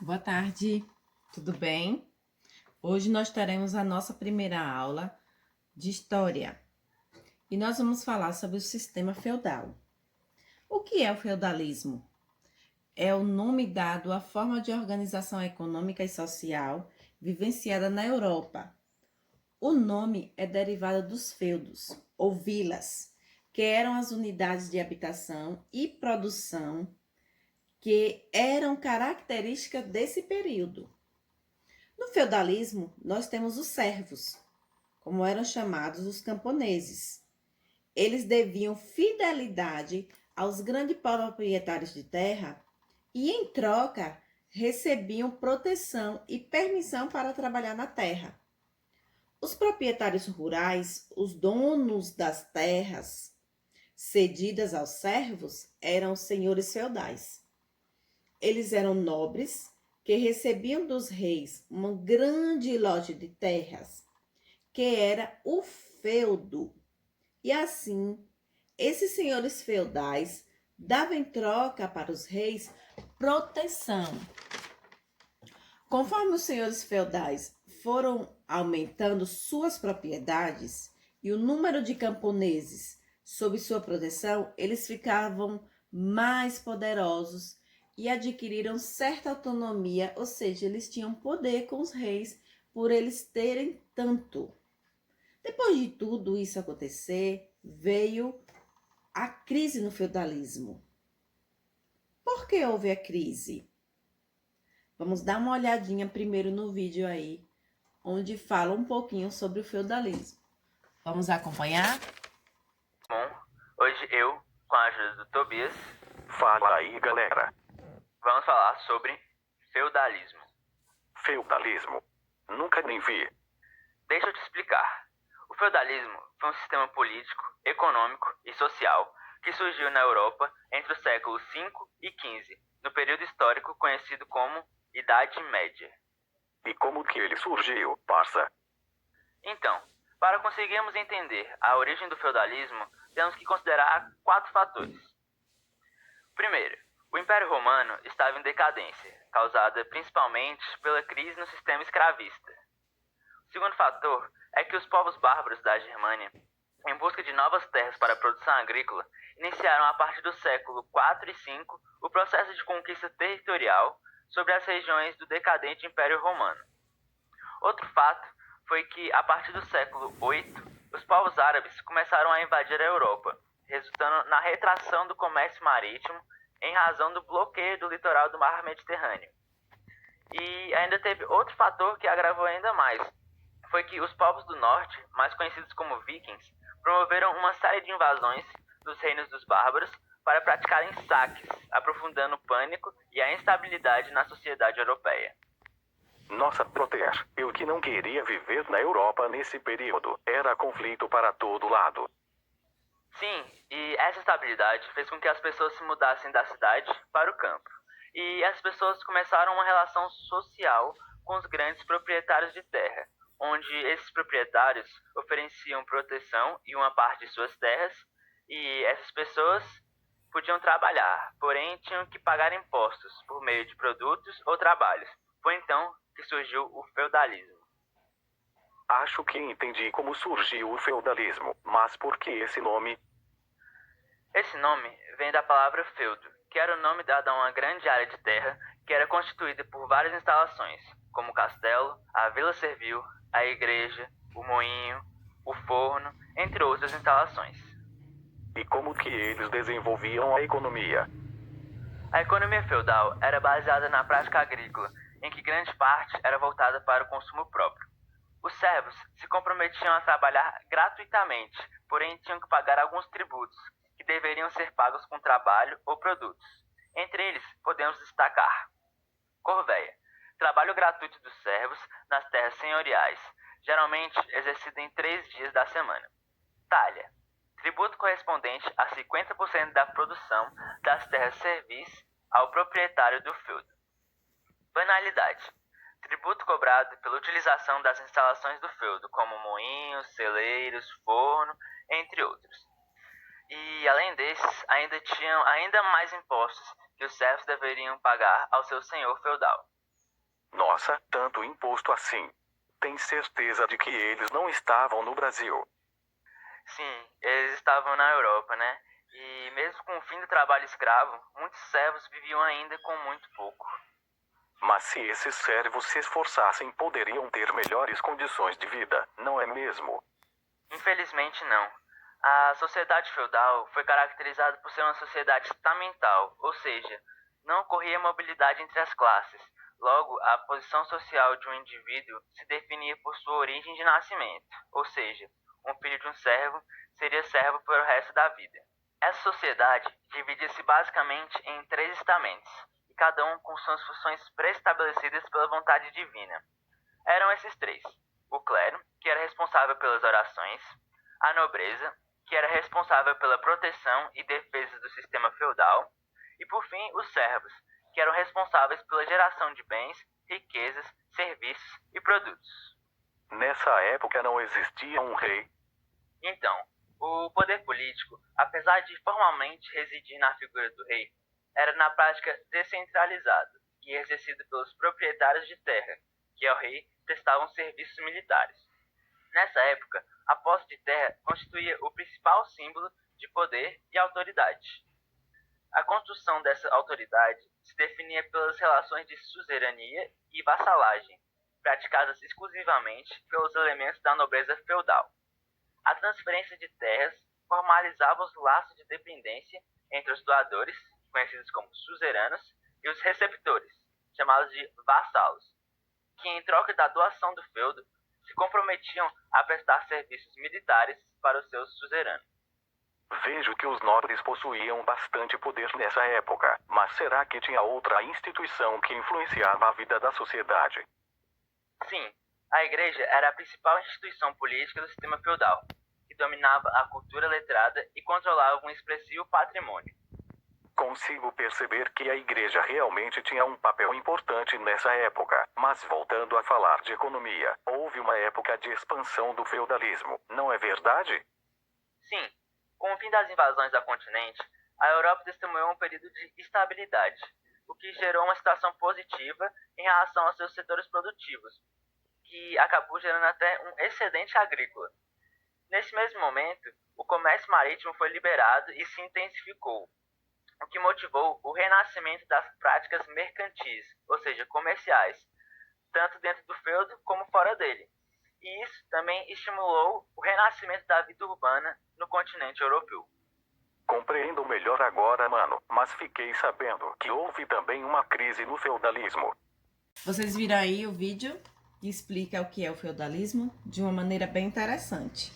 Boa tarde, tudo bem? Hoje nós teremos a nossa primeira aula de História e nós vamos falar sobre o sistema feudal. O que é o feudalismo? É o nome dado à forma de organização econômica e social vivenciada na Europa. O nome é derivado dos feudos, ou vilas, que eram as unidades de habitação e produção que eram características desse período. No feudalismo, nós temos os servos, como eram chamados os camponeses. Eles deviam fidelidade aos grandes proprietários de terra e, em troca, recebiam proteção e permissão para trabalhar na terra. Os proprietários rurais, os donos das terras cedidas aos servos, eram os senhores feudais. Eles eram nobres que recebiam dos reis uma grande lote de terras, que era o feudo. E assim, esses senhores feudais davam em troca para os reis proteção. Conforme os senhores feudais foram aumentando suas propriedades e o número de camponeses sob sua proteção, eles ficavam mais poderosos e adquiriram certa autonomia, ou seja, eles tinham poder com os reis por eles terem tanto. Depois de tudo isso acontecer, veio a crise no feudalismo. Por que houve a crise? Vamos dar uma olhadinha primeiro no vídeo aí, onde fala um pouquinho sobre o feudalismo. Vamos acompanhar? Bom, hoje eu, com a ajuda do Tobias, Fala aí, galera. vamos falar sobre feudalismo. Feudalismo. Nunca nem vi. Deixa eu te explicar. O feudalismo foi um sistema político, econômico e social que surgiu na Europa entre os séculos V e XV, no período histórico conhecido como Idade Média. E como que ele surgiu, parça? Então, para conseguirmos entender a origem do feudalismo, temos que considerar 4 fatores. Primeiro, o Império Romano estava em decadência, causada principalmente pela crise no sistema escravista. O segundo fator é que os povos bárbaros da Germânia, em busca de novas terras para a produção agrícola, iniciaram a partir do século IV e V o processo de conquista territorial sobre as regiões do decadente Império Romano. Outro fato foi que, a partir do século VIII, os povos árabes começaram a invadir a Europa, resultando na retração do comércio marítimo em razão do bloqueio do litoral do Mar Mediterrâneo. E ainda teve outro fator que agravou ainda mais. Foi que os povos do norte, mais conhecidos como vikings, promoveram uma série de invasões dos reinos dos bárbaros para praticarem saques, aprofundando o pânico e a instabilidade na sociedade europeia. Nossa, brother, eu que não queria viver na Europa nesse período. Era conflito para todo lado. Sim, e essa estabilidade fez com que as pessoas se mudassem da cidade para o campo. E as pessoas começaram uma relação social com os grandes proprietários de terra, onde esses proprietários ofereciam proteção e uma parte de suas terras, e essas pessoas podiam trabalhar, porém tinham que pagar impostos por meio de produtos ou trabalhos. Foi então que surgiu o feudalismo. Acho que entendi como surgiu o feudalismo, mas por que esse nome? Esse nome vem da palavra feudo, que era o nome dado a uma grande área de terra que era constituída por várias instalações, como o castelo, a vila servil, a igreja, o moinho, o forno, entre outras instalações. E como que eles desenvolviam a economia? A economia feudal era baseada na prática agrícola, em que grande parte era voltada para o consumo próprio. Os servos se comprometiam a trabalhar gratuitamente, porém tinham que pagar alguns tributos, que deveriam ser pagos com trabalho ou produtos. Entre eles, podemos destacar corvéia, trabalho gratuito dos servos nas terras senhoriais, geralmente exercido em 3 dias da semana. Talha, tributo correspondente a 50% da produção das terras servis ao proprietário do feudo. Banalidade, tributo cobrado pela utilização das instalações do feudo, como moinhos, celeiros, forno, entre outros. E, além desses, ainda tinham ainda mais impostos que os servos deveriam pagar ao seu senhor feudal. Nossa, tanto imposto assim. Tem certeza de que eles não estavam no Brasil? Sim, eles estavam na Europa, né? E mesmo com o fim do trabalho escravo, muitos servos viviam ainda com muito pouco. Mas se esses servos se esforçassem, poderiam ter melhores condições de vida, não é mesmo? Infelizmente, não. A sociedade feudal foi caracterizada por ser uma sociedade estamental, ou seja, não ocorria mobilidade entre as classes. Logo, a posição social de um indivíduo se definia por sua origem de nascimento, ou seja, um filho de um servo seria servo pelo resto da vida. Essa sociedade dividia-se basicamente em 3 estamentos, e cada um com suas funções pré-estabelecidas pela vontade divina. Eram esses 3: o clero, que era responsável pelas orações; a nobreza, que era responsável pela proteção e defesa do sistema feudal; e, por fim, os servos, que eram responsáveis pela geração de bens, riquezas, serviços e produtos. Nessa época não existia um rei. Então, o poder político, apesar de formalmente residir na figura do rei, era na prática descentralizado e exercido pelos proprietários de terra, que ao rei prestavam serviços militares. Nessa época, a posse de terra constituía o principal símbolo de poder e autoridade. A construção dessa autoridade se definia pelas relações de suzerania e vassalagem, praticadas exclusivamente pelos elementos da nobreza feudal. A transferência de terras formalizava os laços de dependência entre os doadores, conhecidos como suzeranos, e os receptores, chamados de vassalos, que em troca da doação do feudo se comprometiam a prestar serviços militares para os seus suzeranos. Vejo que os nobres possuíam bastante poder nessa época, mas será que tinha outra instituição que influenciava a vida da sociedade? Sim, a igreja era a principal instituição política do sistema feudal, que dominava a cultura letrada e controlava um expressivo patrimônio. Consigo perceber que a igreja realmente tinha um papel importante nessa época, mas voltando a falar de economia, houve uma época de expansão do feudalismo, não é verdade? Sim, com o fim das invasões ao continente, a Europa testemunhou um período de estabilidade, o que gerou uma situação positiva em relação aos seus setores produtivos, que acabou gerando até um excedente agrícola. Nesse mesmo momento, o comércio marítimo foi liberado e se intensificou, o que motivou o renascimento das práticas mercantis, ou seja, comerciais, tanto dentro do feudo como fora dele. E isso também estimulou o renascimento da vida urbana no continente europeu. Compreendo melhor agora, mano, mas fiquei sabendo que houve também uma crise no feudalismo. Vocês viram aí o vídeo que explica o que é o feudalismo de uma maneira bem interessante.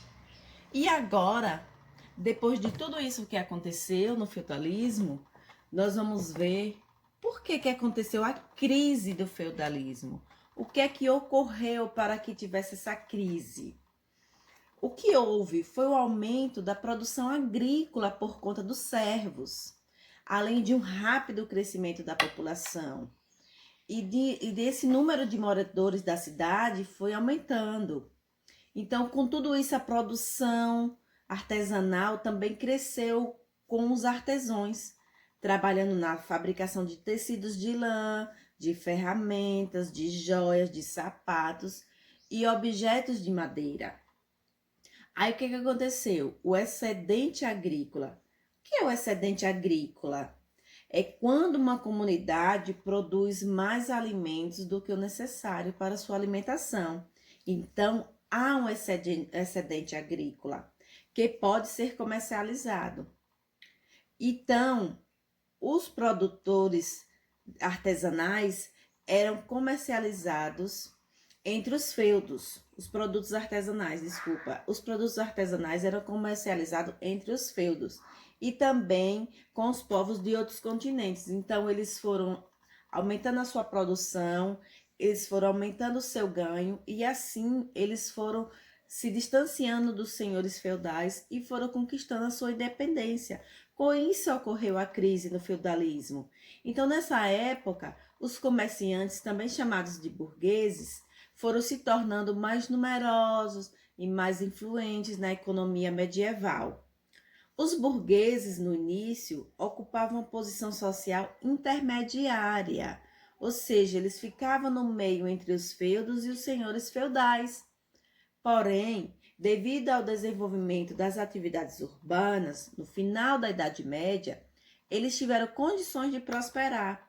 E agora, depois de tudo isso que aconteceu no feudalismo, nós vamos ver por que aconteceu a crise do feudalismo. O que é que ocorreu para que tivesse essa crise? O que houve foi o aumento da produção agrícola por conta dos servos, além de um rápido crescimento da população. E desse número de moradores da cidade foi aumentando. Então, com tudo isso, a produção artesanal também cresceu com os artesãos, trabalhando na fabricação de tecidos de lã, de ferramentas, de joias, de sapatos e objetos de madeira. Aí, o que aconteceu? O excedente agrícola. O que é o excedente agrícola? É quando uma comunidade produz mais alimentos do que o necessário para sua alimentação. Então, há um excedente agrícola que pode ser comercializado. Então, os produtores artesanais eram comercializados entre os feudos. Os produtos artesanais eram comercializados entre os feudos e também com os povos de outros continentes. Então, eles foram aumentando a sua produção, eles foram aumentando o seu ganho e assim eles foram se distanciando dos senhores feudais e foram conquistando a sua independência. Com isso ocorreu a crise no feudalismo. Então, nessa época, os comerciantes, também chamados de burgueses, foram se tornando mais numerosos e mais influentes na economia medieval. Os burgueses, no início, ocupavam uma posição social intermediária, ou seja, eles ficavam no meio entre os feudos e os senhores feudais. Porém, devido ao desenvolvimento das atividades urbanas, no final da Idade Média, eles tiveram condições de prosperar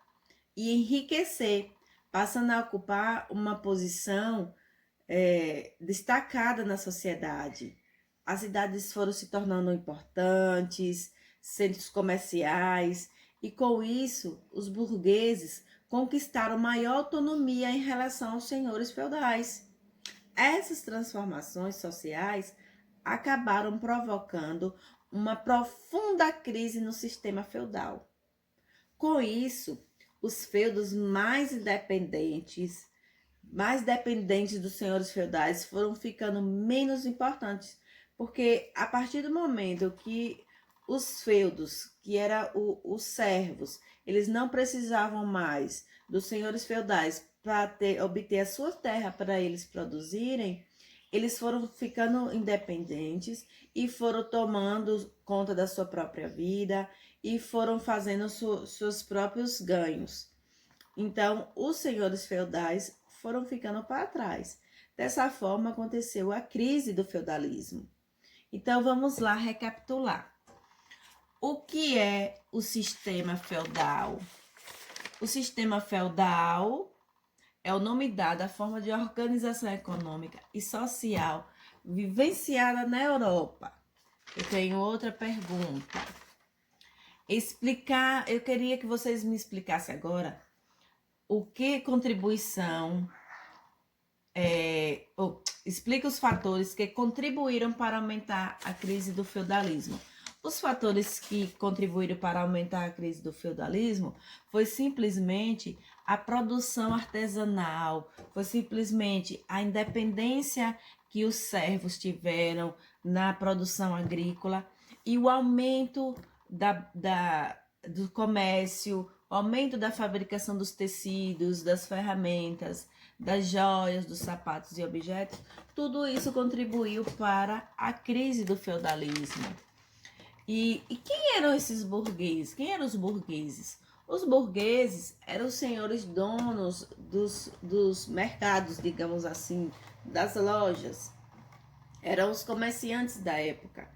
e enriquecer, passando a ocupar uma posição destacada na sociedade. As cidades foram se tornando importantes, centros comerciais, e com isso, os burgueses conquistaram maior autonomia em relação aos senhores feudais. Essas transformações sociais acabaram provocando uma profunda crise no sistema feudal. Com isso, os feudos mais dependentes dos senhores feudais foram ficando menos importantes, porque a partir do momento que os feudos, que eram os servos, eles não precisavam mais dos senhores feudais para obter a sua terra para eles produzirem, eles foram ficando independentes e foram tomando conta da sua própria vida e foram fazendo seus próprios ganhos. Então, os senhores feudais foram ficando para trás. Dessa forma, aconteceu a crise do feudalismo. Então, vamos lá recapitular. O que é o sistema feudal? O sistema feudal é o nome dado à forma de organização econômica e social vivenciada na Europa. Eu tenho outra pergunta. Eu queria que vocês me explicassem agora o que contribuição explica os fatores que contribuíram para aumentar a crise do feudalismo. Os fatores que contribuíram para aumentar a crise do feudalismo foi simplesmente a produção artesanal, foi simplesmente a independência que os servos tiveram na produção agrícola e o aumento do comércio, o aumento da fabricação dos tecidos, das ferramentas, das joias, dos sapatos e objetos. Tudo isso contribuiu para a crise do feudalismo. E quem eram esses burgueses? Quem eram os burgueses? Os burgueses eram os senhores donos dos mercados, digamos assim, das lojas. Eram os comerciantes da época,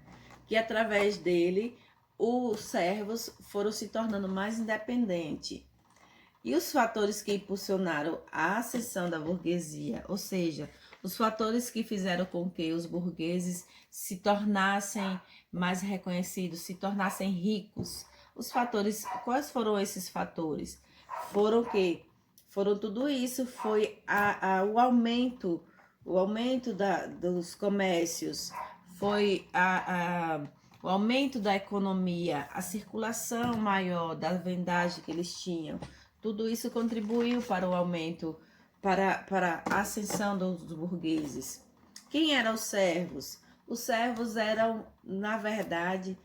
que através dele os servos foram se tornando mais independentes. E os fatores que impulsionaram a ascensão da burguesia, ou seja, os fatores que fizeram com que os burgueses se tornassem mais reconhecidos, se tornassem ricos. Os fatores, quais foram esses fatores? Foram tudo isso, foi o aumento dos comércios, foi o aumento da economia, a circulação maior da vendagem que eles tinham. Tudo isso contribuiu para o aumento, para a ascensão dos burgueses. Quem eram os servos? Os servos eram, na verdade,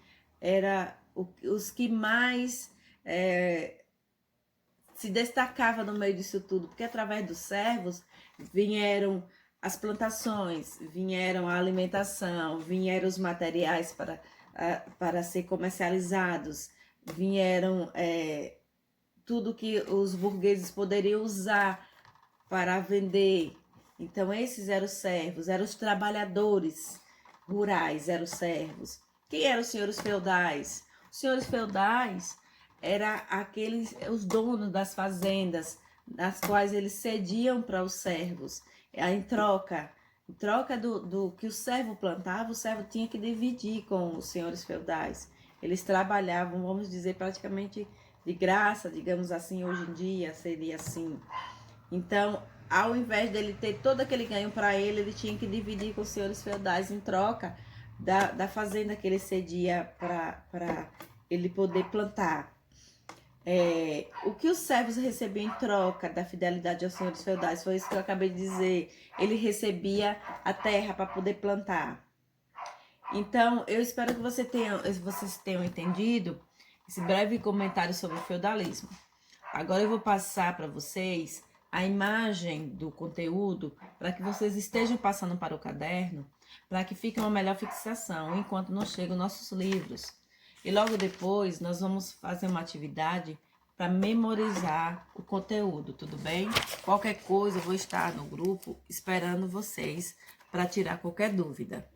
os que mais se destacavam no meio disso tudo, porque através dos servos vieram as plantações, vieram a alimentação, vieram os materiais para ser comercializados, vieram tudo que os burgueses poderiam usar para vender. Então, esses eram os servos, eram os trabalhadores rurais, eram os servos. Quem eram os senhores feudais? Os senhores feudais eram os donos das fazendas, das quais eles cediam para os servos. Em troca do que o servo plantava, o servo tinha que dividir com os senhores feudais. Eles trabalhavam, vamos dizer, praticamente de graça, digamos assim, hoje em dia seria assim. Então, ao invés dele ter todo aquele ganho para ele, ele tinha que dividir com os senhores feudais em troca da fazenda que ele cedia para ele poder plantar. O que os servos recebiam em troca da fidelidade aos senhores feudais foi isso que eu acabei de dizer. Ele recebia a terra para poder plantar. Então, eu espero que vocês tenham entendido esse breve comentário sobre o feudalismo. Agora eu vou passar para vocês a imagem do conteúdo para que vocês estejam passando para o caderno, para que fique uma melhor fixação enquanto não chegam nossos livros. E logo depois nós vamos fazer uma atividade para memorizar o conteúdo, tudo bem? Qualquer coisa, eu vou estar no grupo esperando vocês para tirar qualquer dúvida.